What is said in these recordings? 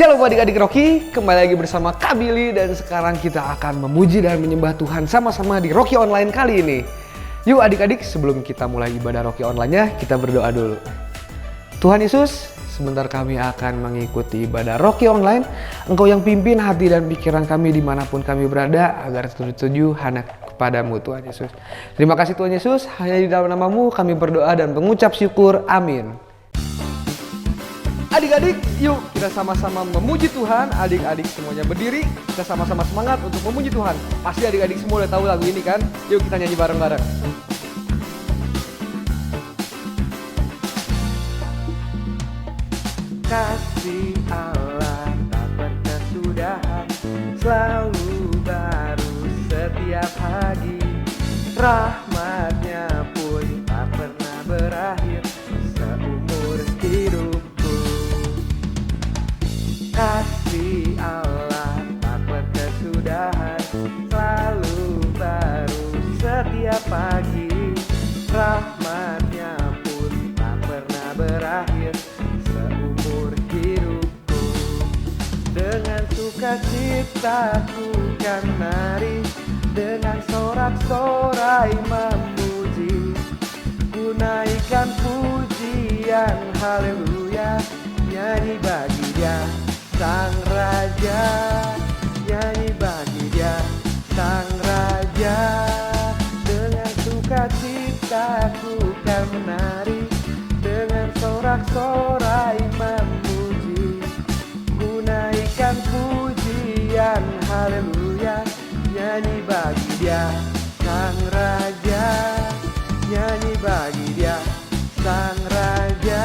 Shalom adik-adik Rocky, kembali lagi bersama Kak Billy dan sekarang kita akan memuji dan menyembah Tuhan sama-sama di Rocky Online kali ini. Yuk adik-adik, sebelum kita mulai ibadah Rocky Online-nya, kita berdoa dulu. Tuhan Yesus, sebentar kami akan mengikuti ibadah Rocky Online. Engkau yang pimpin hati dan pikiran kami dimanapun kami berada, agar tertuju hanya kepadamu Tuhan Yesus. Terima kasih Tuhan Yesus, hanya di dalam namamu kami berdoa dan mengucap syukur, amin. Adik-adik, yuk kita sama-sama memuji Tuhan. Adik-adik semuanya berdiri, kita sama-sama semangat untuk memuji Tuhan. Pasti adik-adik semua udah tahu lagu ini kan? Yuk kita nyanyi bareng-bareng. Kasih Allah tak berkesudahan, selalu baru setiap pagi. Rahmatnya pun tak pernah berakhir seumur hidupku. Kasih Allah tak berkesudahan, selalu baru setiap pagi. Rahmatnya pun tak pernah berakhir seumur hidupku. Dengan sukacita ku kan nari, dengan sorak-sorai memuji. Ku naikkan pujian haleluya, nyanyi bagi Dia Sang Raja, nyanyi bagi Dia Sang Raja. Dengan sukacita ku kan menari, dengan sorak-sorai memuji. Ku naikkan pujian haleluya, nyanyi bagi Dia Sang Raja, nyanyi bagi Dia Sang Raja.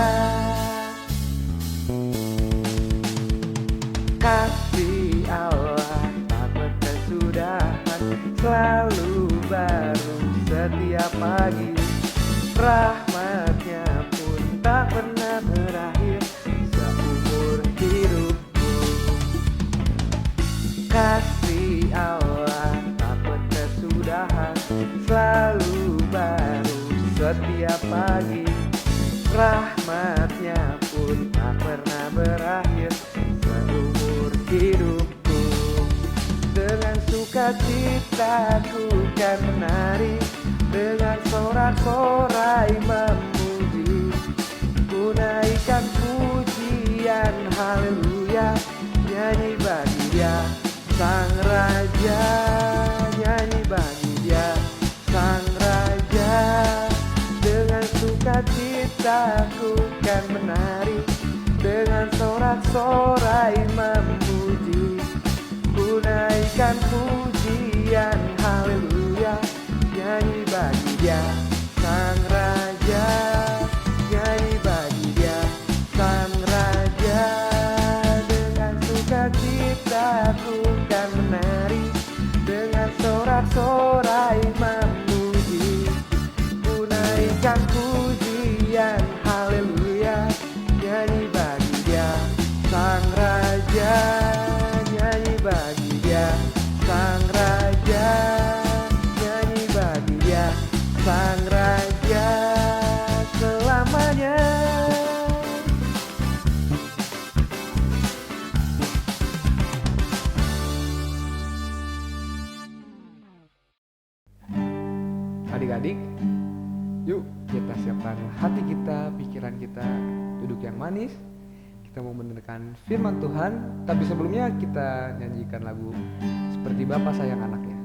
Kasih Allah tak berkesudahan, selalu baru setiap pagi. Rahmatnya pun tak pernah berakhir seumur hidupku. Kasih Allah tak berkesudahan, selalu baru setiap pagi. Rahmatnya pun tak pernah berakhir seumur hidupku. Dengan sukacita ku kan menari, dengan sorak-sorai memuji. Ku naikkan pujian haleluya, nyanyi bagi Dia Sang Raja, nyanyi bagi Dia Sang Raja. Dengan sukacita ku kan menari, dengan sorak-sorai memuji. Ku naikkan pujian haleluya, nyanyi bagi Dia Sang Raja, nyanyi bagi Dia Sang Raja. Dengan sukacita ku kan menari, dengan sorak-sorai memuji. Ku naikkan pujian haleluya, nyanyi bagi Dia Sang Raja, nyanyi bagi Dia Sang Raja, nyanyi bagi Dia Sang Raja selamanya. Adik-adik, yuk kita siapkan hati kita, pikiran kita, duduk yang manis. Kita mau mendengarkan firman Tuhan, tapi sebelumnya kita nyanyikan lagu Seperti Bapa Sayang Anaknya.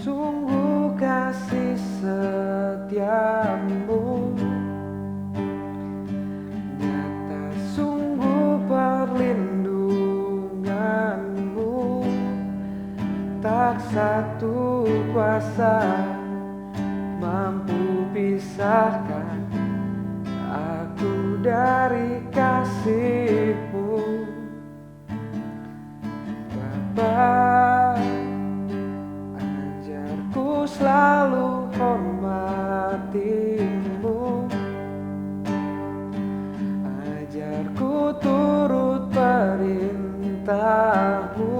Sungguh kasih setiamu, nyata sungguh perlindunganmu. Tak satu kuasa mampu pisahkan aku dari kasih-Mu. Bapa, ajarku selalu hormati-Mu, ajarku turut perintah-Mu.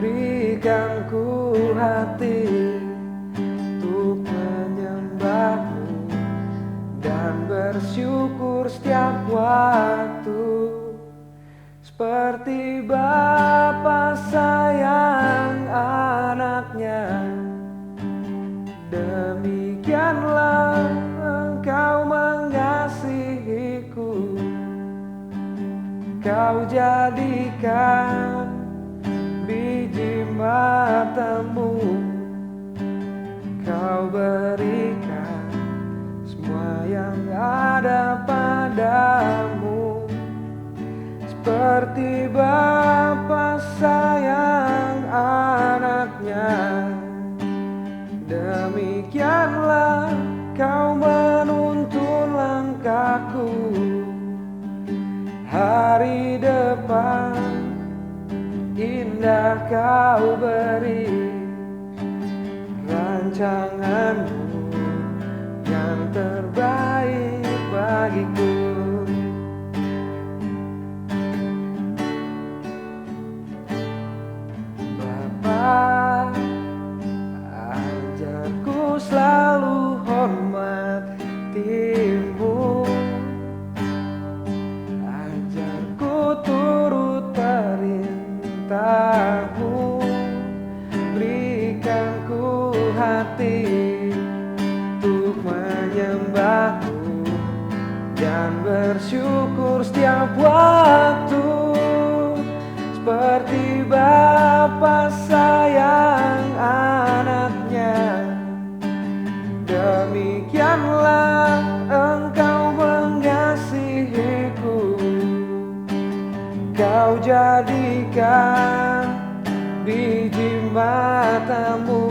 Berikan ku hati untuk menyembah-Mu. bersyukur setiap waktu, seperti Bapa sayang anaknya. Demikianlah Engkau mengasihiku, Kau jadikan biji matamu, Kau berikan semua yang ada padamu, seperti Bapa sayang anaknya. Demikianlah Kau menuntun langkahku, hari depan indah Kau beri, rancanganmu yang terbaik bagiku. Bapa, ajarku selalu hormati-Mu, ajarku turut perintah-Mu, berikan ku hati untuk menyembah-Mu dan bersyukur setiap waktu, seperti Bapa sayang anaknya. Demikianlah Engkau mengasihiku, Kau jadikan biji matamu,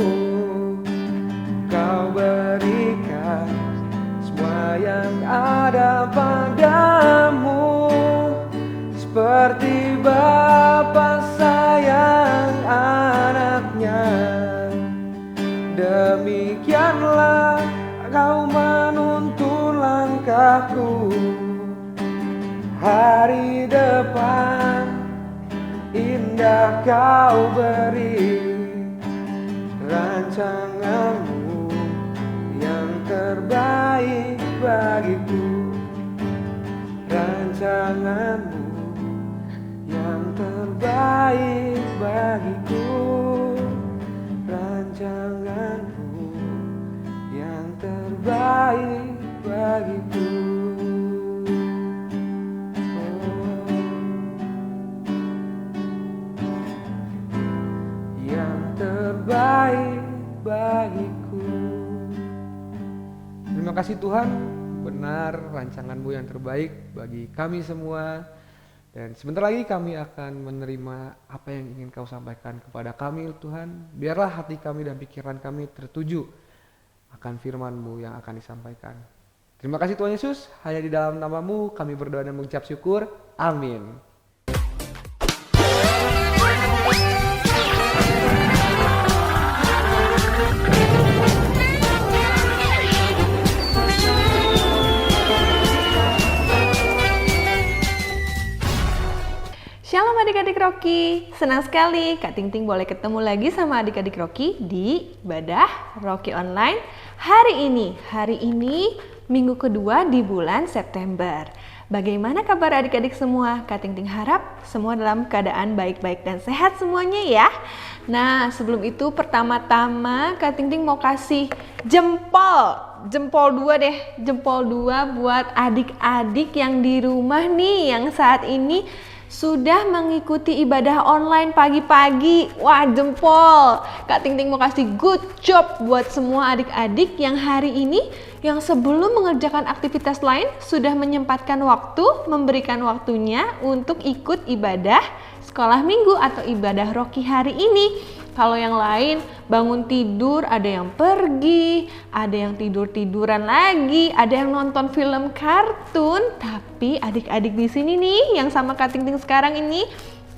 Kau berikan semua yang ada padamu, seperti Bapa sayang anaknya. Demikianlah Kau menuntun langkahku, hari depan indah Kau beri, rancanganmu yang terbaik bagiku, rancanganmu yang terbaik bagiku, rancanganmu yang terbaik bagiku. Yang terbaik bagiku. Terima kasih Tuhan, benar rancangan-Mu yang terbaik bagi kami semua. Dan sebentar lagi kami akan menerima apa yang ingin Kau sampaikan kepada kami Tuhan. Biarlah hati kami dan pikiran kami tertuju akan firman-Mu yang akan disampaikan. Terima kasih Tuhan Yesus, hanya di dalam nama-Mu kami berdoa dan mengucap syukur. Amin. Shalom adik-adik Rocky, senang sekali Kak Ting Ting boleh ketemu lagi sama adik-adik Rocky di ibadah Rocky Online hari ini. Hari ini minggu kedua di bulan September. Bagaimana kabar adik-adik semua? Kak Ting Ting harap semua dalam keadaan baik-baik dan sehat semuanya ya. Nah sebelum itu pertama-tama Kak Ting Ting mau kasih jempol 2 deh, jempol 2 buat adik-adik yang di rumah nih, yang saat ini sudah mengikuti ibadah online pagi-pagi. Wah jempol. Kak Ting Ting mau kasih good job buat semua adik-adik yang hari ini, yang sebelum mengerjakan aktivitas lain sudah menyempatkan waktu, memberikan waktunya untuk ikut ibadah sekolah minggu atau ibadah Rocky hari ini. Kalau yang lain bangun tidur, ada yang pergi, ada yang tidur-tiduran lagi, ada yang nonton film kartun. Tapi adik-adik di sini nih yang sama Kak Ting Ting sekarang ini,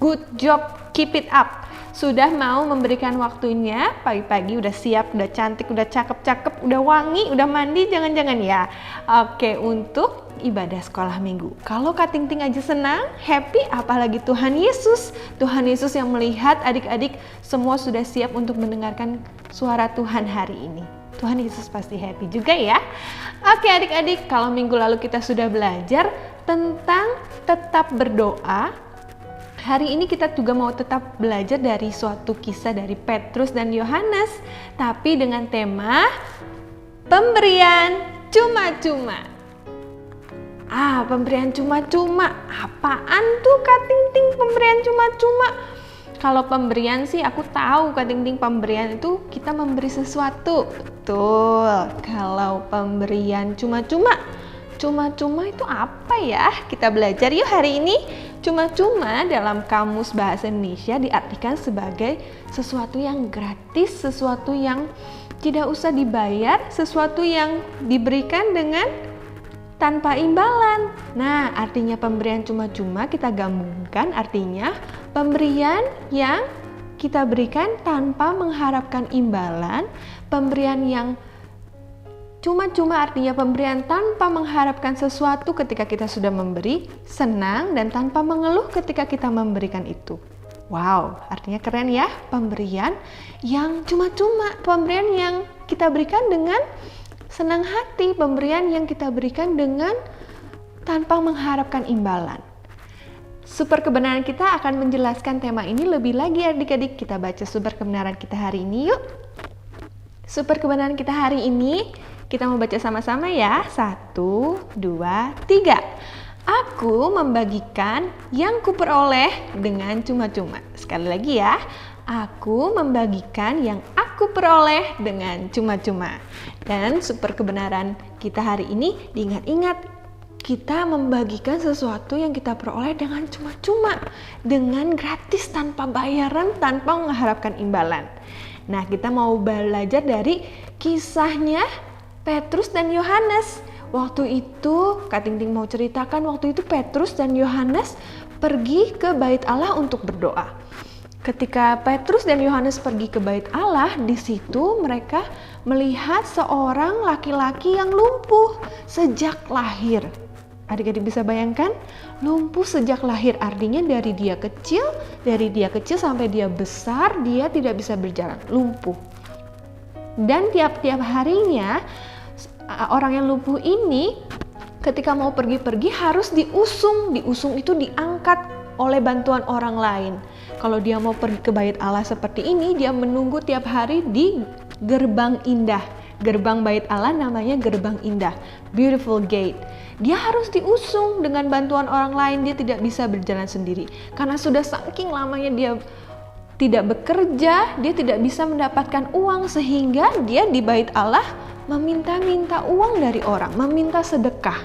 good job, keep it up. Sudah mau memberikan waktunya, pagi-pagi udah siap, udah cantik, udah cakep-cakep, udah wangi, udah mandi, jangan-jangan ya. Oke, untuk ibadah sekolah minggu. Kalau Kak Ting Ting aja senang, happy, apalagi Tuhan Yesus. Tuhan Yesus yang melihat adik-adik semua sudah siap untuk mendengarkan suara Tuhan hari ini. Tuhan Yesus pasti happy juga ya. Oke adik-adik, kalau minggu lalu kita sudah belajar tentang tetap berdoa, hari ini kita juga mau tetap belajar dari suatu kisah dari Petrus dan Yohanes, tapi dengan tema pemberian cuma-cuma. Pemberian cuma-cuma. Apaan tuh Kak Ting pemberian cuma-cuma? Kalau pemberian sih aku tahu Kak Ting pemberian itu kita memberi sesuatu. Betul. Kalau pemberian cuma-cuma itu apa ya? Kita belajar yuk hari ini. Cuma-cuma dalam Kamus Bahasa Indonesia diartikan sebagai sesuatu yang gratis, sesuatu yang tidak usah dibayar, sesuatu yang diberikan dengan tanpa imbalan. Nah, artinya pemberian cuma-cuma kita gabungkan artinya pemberian yang kita berikan tanpa mengharapkan imbalan, pemberian yang cuma-cuma artinya pemberian tanpa mengharapkan sesuatu ketika kita sudah memberi, senang dan tanpa mengeluh ketika kita memberikan itu. Wow, artinya keren ya, pemberian yang cuma-cuma, pemberian yang kita berikan dengan senang hati, pemberian yang kita berikan dengan tanpa mengharapkan imbalan. Super kebenaran kita akan menjelaskan tema ini lebih lagi adik-adik. Kita baca super kebenaran kita hari ini yuk. Super kebenaran kita hari ini kita mau baca sama-sama ya. 1, 2, 3. Aku membagikan yang kuperoleh dengan cuma-cuma. Sekali lagi ya. Aku membagikan yang aku peroleh dengan cuma-cuma. Dan super kebenaran kita hari ini diingat-ingat, kita membagikan sesuatu yang kita peroleh dengan cuma-cuma, dengan gratis tanpa bayaran, tanpa mengharapkan imbalan. Nah, kita mau belajar dari kisahnya Petrus dan Yohanes. Waktu itu, Kak Ting mau ceritakan, waktu itu Petrus dan Yohanes pergi ke Bait Allah untuk berdoa. Ketika Petrus dan Yohanes pergi ke Bait Allah, di situ mereka melihat seorang laki-laki yang lumpuh sejak lahir. Adik-adik bisa bayangkan, lumpuh sejak lahir artinya dari dia kecil sampai dia besar, dia tidak bisa berjalan, lumpuh. Dan tiap-tiap harinya orang yang lumpuh ini ketika mau pergi-pergi harus diusung itu diangkat oleh bantuan orang lain. Kalau dia mau pergi ke Bait Allah seperti ini, dia menunggu tiap hari di gerbang indah. Gerbang Bait Allah namanya gerbang indah, beautiful gate. Dia harus diusung dengan bantuan orang lain, dia tidak bisa berjalan sendiri. Karena sudah saking lamanya dia tidak bekerja, dia tidak bisa mendapatkan uang sehingga dia di Bait Allah meminta-minta uang dari orang, meminta sedekah.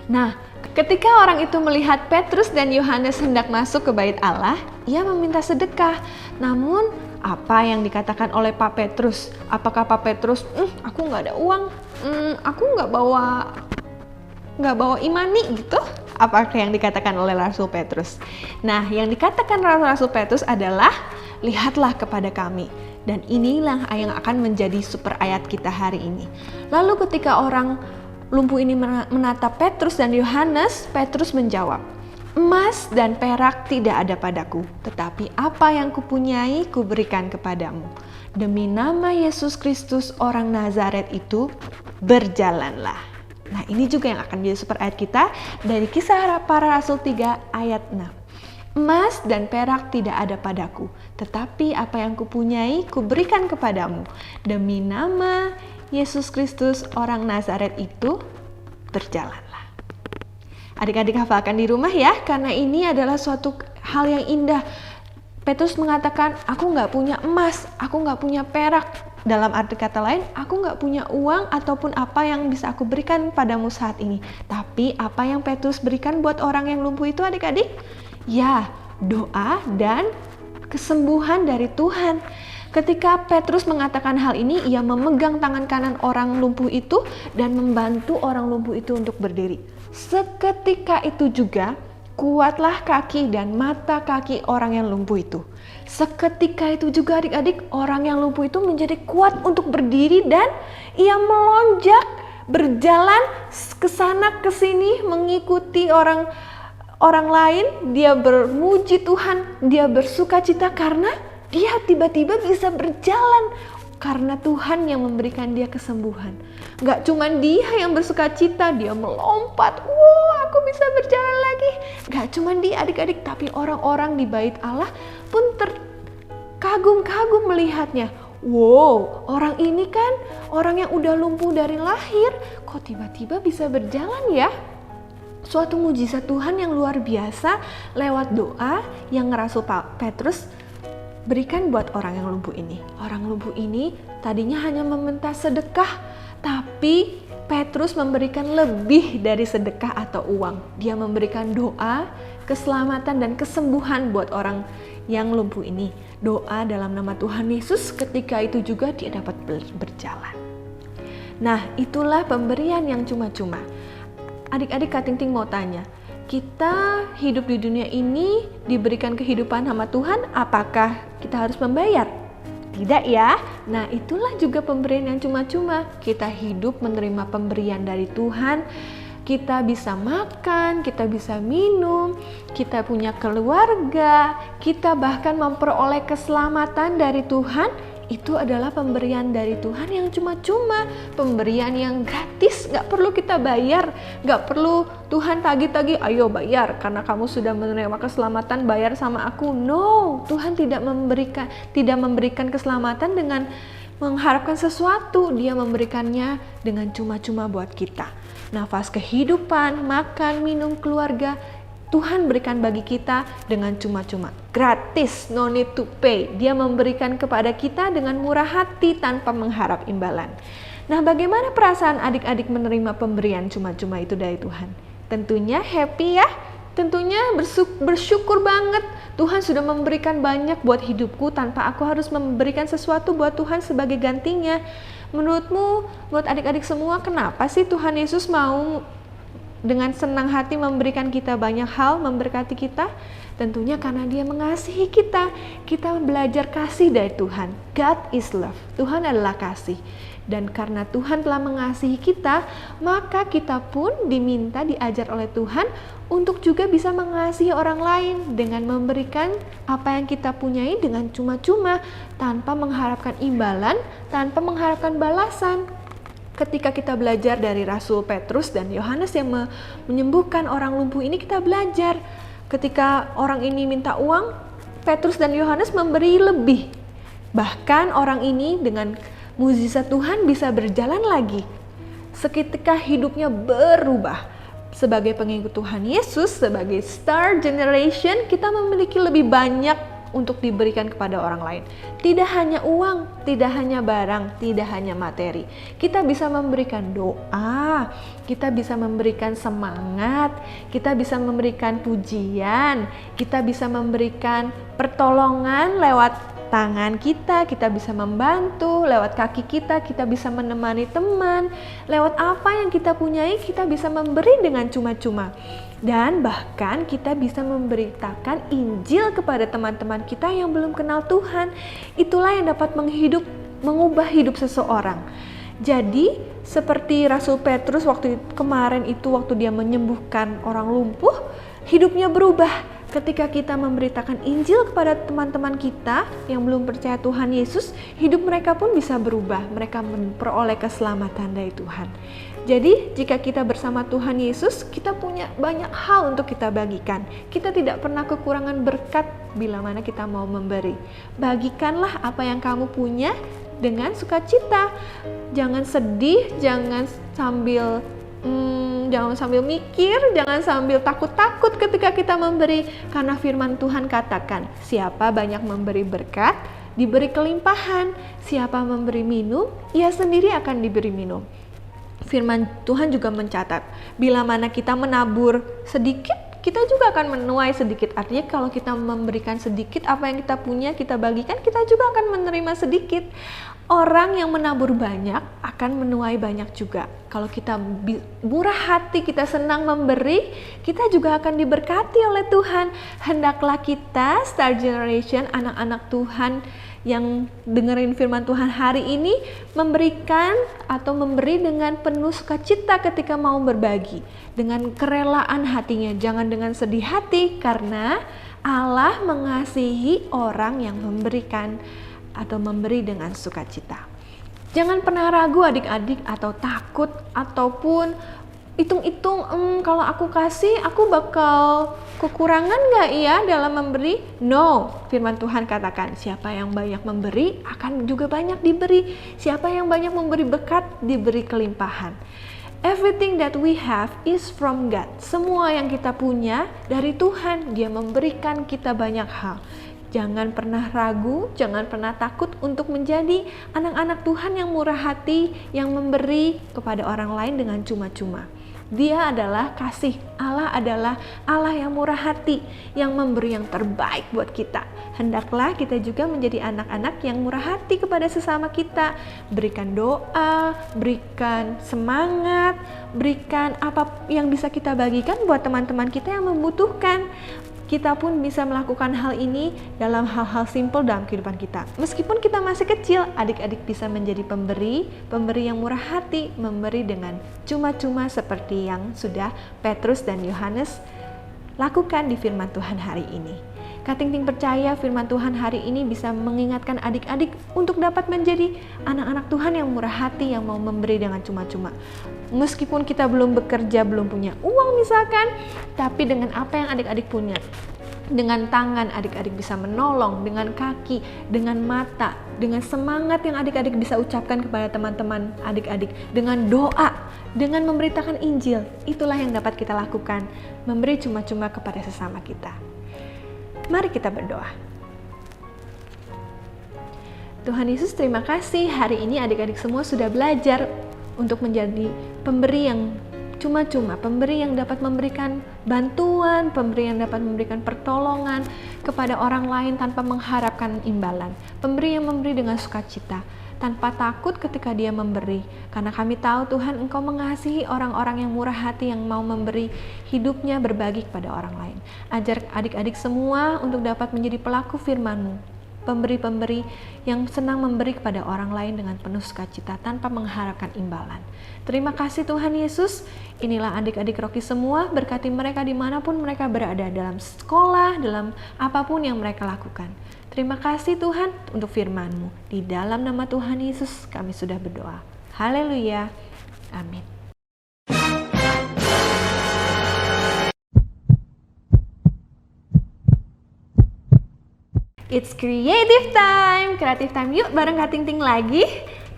Nah, ketika orang itu melihat Petrus dan Yohanes hendak masuk ke Bait Allah, ia meminta sedekah. Namun, apa yang dikatakan oleh Pak Petrus? Apakah Pak Petrus, aku nggak ada uang, aku nggak bawa imani gitu? Apakah yang dikatakan oleh Rasul Petrus? Nah, yang dikatakan Rasul Petrus adalah, lihatlah kepada kami. Dan inilah yang akan menjadi super ayat kita hari ini. Lalu ketika orang lumpuh ini menatap Petrus dan Yohanes, Petrus menjawab, emas dan perak tidak ada padaku, tetapi apa yang kupunyai kuberikan kepadamu. Demi nama Yesus Kristus orang Nazaret itu, berjalanlah. Nah, ini juga yang akan menjadi super ayat kita dari Kisah Para Rasul 3 ayat 6. Emas dan perak tidak ada padaku, tetapi apa yang kupunyai kuberikan kepadamu. Demi nama Yesus Kristus orang Nazaret itu, berjalanlah. Adik-adik hafalkan di rumah ya, karena ini adalah suatu hal yang indah. Petrus mengatakan, aku nggak punya emas, aku nggak punya perak. Dalam arti kata lain, aku nggak punya uang ataupun apa yang bisa aku berikan padamu saat ini. Tapi apa yang Petrus berikan buat orang yang lumpuh itu adik-adik? Ya, doa dan kesembuhan dari Tuhan. Ketika Petrus mengatakan hal ini, ia memegang tangan kanan orang lumpuh itu dan membantu orang lumpuh itu untuk berdiri. Seketika itu juga, kuatlah kaki dan mata kaki orang yang lumpuh itu. Seketika itu juga adik-adik, orang yang lumpuh itu menjadi kuat untuk berdiri dan ia melonjak, berjalan ke sana ke sini mengikuti orang lain. Dia bermuji Tuhan, dia bersukacita karena dia tiba-tiba bisa berjalan. karena Tuhan yang memberikan dia kesembuhan. Gak cuma dia yang bersuka cita, dia melompat, wow aku bisa berjalan lagi. Gak cuma dia adik-adik, tapi orang-orang di bait Allah pun terkagum-kagum melihatnya. Wow, orang ini kan orang yang udah lumpuh dari lahir, kok tiba-tiba bisa berjalan ya? Suatu mujizat Tuhan yang luar biasa lewat doa yang Rasul Petrus berikan buat orang yang lumpuh ini. Orang lumpuh ini tadinya hanya meminta sedekah, tapi Petrus memberikan lebih dari sedekah atau uang. Dia memberikan doa, keselamatan dan kesembuhan buat orang yang lumpuh ini. Doa dalam nama Tuhan Yesus, ketika itu juga dia dapat berjalan. Nah, itulah pemberian yang cuma-cuma. Adik-adik Kak Ting Ting mau tanya, kita hidup di dunia ini diberikan kehidupan sama Tuhan, apakah kita harus membayar? Tidak ya. Nah, itulah juga pemberian yang cuma-cuma. Kita hidup menerima pemberian dari Tuhan. Kita bisa makan, kita bisa minum, kita punya keluarga, kita bahkan memperoleh keselamatan dari Tuhan. Itu adalah pemberian dari Tuhan yang cuma-cuma, pemberian yang gratis, gak perlu kita bayar, gak perlu Tuhan tagih-tagih, ayo bayar karena kamu sudah menerima keselamatan, bayar sama aku. No, Tuhan tidak memberikan keselamatan dengan mengharapkan sesuatu, Dia memberikannya dengan cuma-cuma buat kita. Nafas kehidupan, makan, minum, keluarga, Tuhan berikan bagi kita dengan cuma-cuma, gratis, no need to pay. Dia memberikan kepada kita dengan murah hati tanpa mengharap imbalan. Nah, bagaimana perasaan adik-adik menerima pemberian cuma-cuma itu dari Tuhan? Tentunya happy ya, tentunya bersyukur banget. Tuhan sudah memberikan banyak buat hidupku tanpa aku harus memberikan sesuatu buat Tuhan sebagai gantinya. Menurutmu, buat adik-adik semua, kenapa sih Tuhan Yesus mau dengan senang hati memberikan kita banyak hal, memberkati kita? Tentunya karena Dia mengasihi kita. Kita belajar kasih dari Tuhan. God is love. Tuhan adalah kasih. Dan karena Tuhan telah mengasihi kita, maka kita pun diajar oleh Tuhan untuk juga bisa mengasihi orang lain dengan memberikan apa yang kita punyai dengan cuma-cuma, tanpa mengharapkan imbalan, tanpa mengharapkan balasan. Ketika kita belajar dari Rasul Petrus dan Yohanes yang menyembuhkan orang lumpuh ini, kita belajar ketika orang ini minta uang, Petrus dan Yohanes memberi lebih. Bahkan orang ini dengan mukjizat Tuhan bisa berjalan lagi. Seketika hidupnya berubah. Sebagai pengikut Tuhan Yesus, sebagai star generation, kita memiliki lebih banyak untuk diberikan kepada orang lain. Tidak hanya uang, tidak hanya barang, tidak hanya materi. Kita bisa memberikan doa, kita bisa memberikan semangat, kita bisa memberikan pujian, kita bisa memberikan pertolongan lewat tangan kita bisa membantu, lewat kaki kita bisa menemani teman, lewat apa yang kita punyai kita bisa memberi dengan cuma-cuma. Dan bahkan kita bisa memberitakan Injil kepada teman-teman kita yang belum kenal Tuhan. Itulah yang dapat mengubah hidup seseorang. Jadi seperti Rasul Petrus waktu kemarin itu, waktu dia menyembuhkan orang lumpuh, hidupnya berubah. Ketika kita memberitakan Injil kepada teman-teman kita yang belum percaya Tuhan Yesus, hidup mereka pun bisa berubah. Mereka memperoleh keselamatan dari Tuhan. Jadi jika kita bersama Tuhan Yesus, kita punya banyak hal untuk kita bagikan. Kita tidak pernah kekurangan berkat bila mana kita mau memberi. Bagikanlah apa yang kamu punya dengan sukacita. Jangan sedih, jangan sambil mikir, jangan sambil takut-takut ketika kita memberi. Karena firman Tuhan katakan, siapa banyak memberi berkat, diberi kelimpahan. Siapa memberi minum, ia sendiri akan diberi minum. Firman Tuhan juga mencatat, bila mana kita menabur sedikit, kita juga akan menuai sedikit. Artinya kalau kita memberikan sedikit, apa yang kita punya kita bagikan, kita juga akan menerima sedikit. Orang yang menabur banyak akan menuai banyak juga. Kalau kita murah hati, kita senang memberi, kita juga akan diberkati oleh Tuhan. Hendaklah kita, Star Generation, anak-anak Tuhan yang dengerin firman Tuhan hari ini, memberikan atau memberi dengan penuh sukacita ketika mau berbagi. Dengan kerelaan hatinya, jangan dengan sedih hati, karena Allah mengasihi orang yang memberikan atau memberi dengan sukacita. Jangan pernah ragu adik-adik atau takut ataupun hitung-hitung kalau aku kasih aku bakal kekurangan nggak ya dalam memberi? No, firman Tuhan katakan siapa yang banyak memberi akan juga banyak diberi. Siapa yang banyak memberi berkat diberi kelimpahan. Everything that we have is from God. Semua yang kita punya dari Tuhan. Dia memberikan kita banyak hal. Jangan pernah ragu, jangan pernah takut untuk menjadi anak-anak Tuhan yang murah hati, yang memberi kepada orang lain dengan cuma-cuma. Dia adalah kasih, Allah adalah Allah yang murah hati, yang memberi yang terbaik buat kita. Hendaklah kita juga menjadi anak-anak yang murah hati kepada sesama kita. Berikan doa, berikan semangat, berikan apa yang bisa kita bagikan buat teman-teman kita yang membutuhkan. Kita pun bisa melakukan hal ini dalam hal-hal simpel dalam kehidupan kita. Meskipun kita masih kecil, adik-adik bisa menjadi pemberi yang murah hati, memberi dengan cuma-cuma seperti yang sudah Petrus dan Yohanes lakukan di firman Tuhan hari ini. Kak Ting percaya firman Tuhan hari ini bisa mengingatkan adik-adik untuk dapat menjadi anak-anak Tuhan yang murah hati, yang mau memberi dengan cuma-cuma. Meskipun kita belum bekerja, belum punya uang misalkan, tapi dengan apa yang adik-adik punya, dengan tangan adik-adik bisa menolong, dengan kaki, dengan mata, dengan semangat yang adik-adik bisa ucapkan kepada teman-teman adik-adik, dengan doa, dengan memberitakan Injil, itulah yang dapat kita lakukan, memberi cuma-cuma kepada sesama kita. Mari kita berdoa. Tuhan Yesus, terima kasih hari ini adik-adik semua sudah belajar untuk menjadi pemberi yang cuma-cuma, pemberi yang dapat memberikan bantuan, pemberi yang dapat memberikan pertolongan kepada orang lain tanpa mengharapkan imbalan, pemberi yang memberi dengan sukacita, tanpa takut ketika dia memberi, karena kami tahu Tuhan Engkau mengasihi orang-orang yang murah hati, yang mau memberi hidupnya berbagi kepada orang lain. Ajar adik-adik semua untuk dapat menjadi pelaku firman-Mu, pemberi-pemberi yang senang memberi kepada orang lain dengan penuh sukacita tanpa mengharapkan imbalan. Terima kasih Tuhan Yesus. Inilah adik-adik Rocky semua, berkati mereka dimanapun mereka berada, dalam sekolah, dalam apapun yang mereka lakukan. Terima kasih Tuhan untuk firman-Mu. Di dalam nama Tuhan Yesus kami sudah berdoa. Haleluya. Amin. It's creative time. Creative time yuk bareng Kak Ting lagi.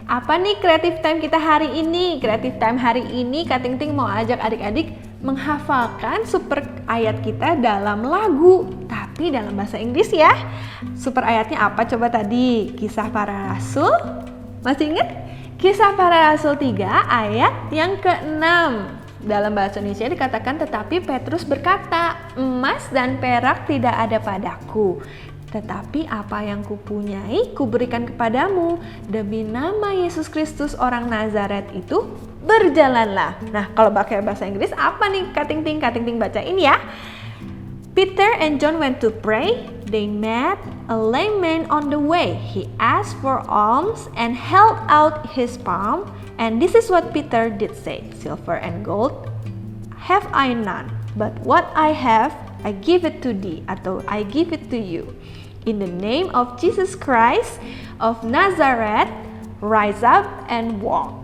Apa nih creative time kita hari ini? Creative time hari ini Kak Ting mau ajak adik-adik menghafalkan super ayat kita dalam lagu, tapi dalam bahasa Inggris ya. Super ayatnya apa coba tadi? Kisah Para Rasul. Masih ingat? Kisah Para Rasul 3 ayat yang ke-6. Dalam bahasa Indonesia dikatakan, tetapi Petrus berkata, emas dan perak tidak ada padaku, tetapi apa yang kupunyai kuberikan kepadamu. Demi nama Yesus Kristus orang Nazaret itu, berjalanlah. Nah, kalau pakai bahasa Inggris apa nih Kak Ting bacain ya. Peter and John went to pray. They met a lame man on the way. He asked for alms and held out his palm. And this is what Peter did say. Silver and gold have I none, but what I have I give it to thee, atau I give it to you. In the name of Jesus Christ of Nazareth, rise up and walk.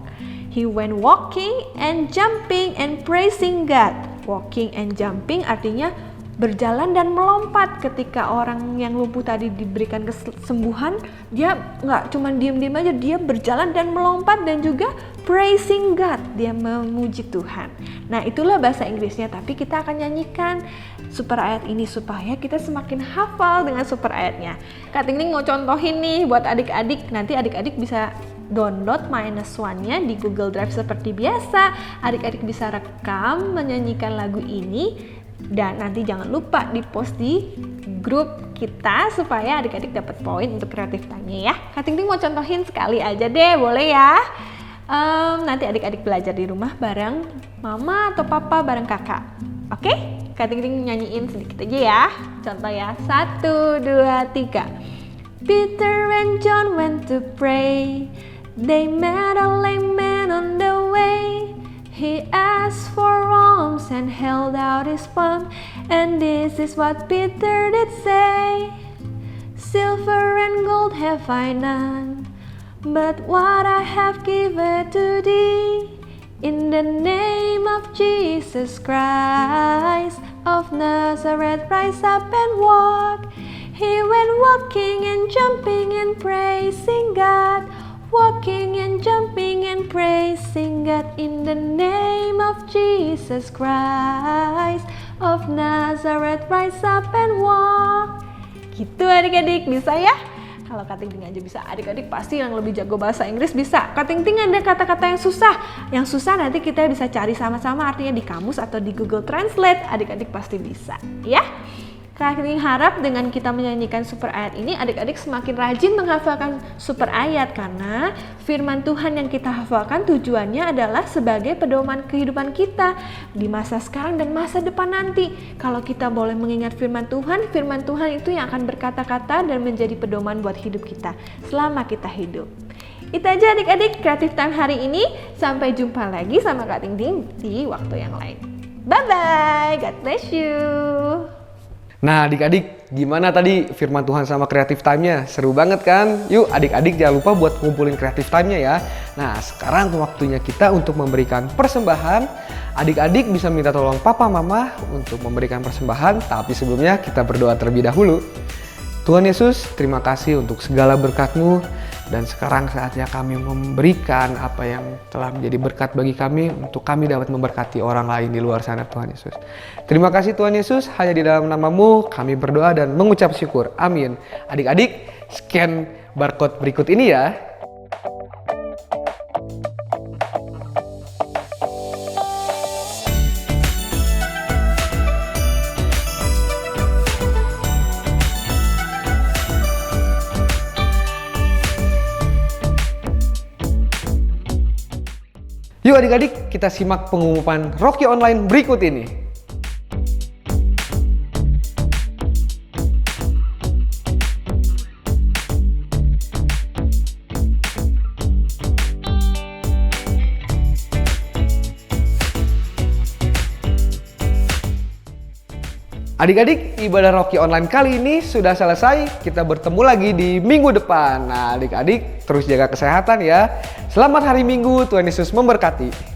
He went walking and jumping and praising God. Walking and jumping artinya berjalan dan melompat. Ketika orang yang lumpuh tadi diberikan kesembuhan, dia nggak cuma diam-diam aja, dia berjalan dan melompat, dan juga praising God, dia memuji Tuhan. Nah, itulah bahasa Inggrisnya, tapi kita akan nyanyikan super ayat ini supaya kita semakin hafal dengan super ayatnya. Kak Ting mau contohin nih buat adik-adik, nanti adik-adik bisa download -1-nya di Google Drive seperti biasa. Adik-adik bisa rekam menyanyikan lagu ini, dan nanti jangan lupa di-post di grup kita supaya adik-adik dapat poin untuk kreatif time-nya ya. Kak Ting mau contohin sekali aja deh, boleh ya? Nanti adik-adik belajar di rumah bareng mama atau papa bareng kakak. Oke? Kak Ting nyanyiin sedikit aja ya. Contoh ya, 1, 2, 3. Peter and John went to pray. They met a lame man on the way. He asked for alms and held out his palm, and this is what Peter did say. Silver and gold have I none, but what I have given to thee. In the name of Jesus Christ of Nazareth, rise up and walk. He went walking and jumping and praising God, walking and jumping and praising God in the name of Jesus Christ of Nazareth, rise up and walk. Gitu adik-adik, bisa ya? Kalau Kak Ting Ting aja bisa, adik-adik pasti yang lebih jago bahasa Inggris bisa. Kak Ting Ting ada kata-kata yang susah. Yang susah nanti kita bisa cari sama-sama artinya di kamus atau di Google Translate. Adik-adik pasti bisa, ya. Kak Ting Ting harap dengan kita menyanyikan super ayat ini, adik-adik semakin rajin menghafalkan super ayat. Karena firman Tuhan yang kita hafalkan tujuannya adalah sebagai pedoman kehidupan kita di masa sekarang dan masa depan nanti. Kalau kita boleh mengingat firman Tuhan itu yang akan berkata-kata dan menjadi pedoman buat hidup kita selama kita hidup. Itu aja adik-adik Creative Time hari ini. Sampai jumpa lagi sama Kak Ting Ting di waktu yang lain. Bye-bye, God bless you. Nah adik-adik, gimana tadi firman Tuhan sama Creative Time-nya? Seru banget kan? Yuk adik-adik jangan lupa buat ngumpulin Creative Time-nya ya. Nah sekarang waktunya kita untuk memberikan persembahan. Adik-adik bisa minta tolong papa mama untuk memberikan persembahan. Tapi sebelumnya kita berdoa terlebih dahulu. Tuhan Yesus, terima kasih untuk segala berkat-Mu. Dan sekarang saatnya kami memberikan apa yang telah menjadi berkat bagi kami untuk kami dapat memberkati orang lain di luar sana, Tuhan Yesus. Terima kasih Tuhan Yesus, hanya di dalam nama-Mu kami berdoa dan mengucap syukur. Amin. Adik-adik, scan barcode berikut ini ya. Yuk adik-adik, kita simak pengumuman Rocky Online berikut ini. Adik-adik, ibadah Rocky Online kali ini sudah selesai. Kita bertemu lagi di minggu depan. Nah adik-adik, terus jaga kesehatan ya. Selamat hari Minggu, Tuhan Yesus memberkati.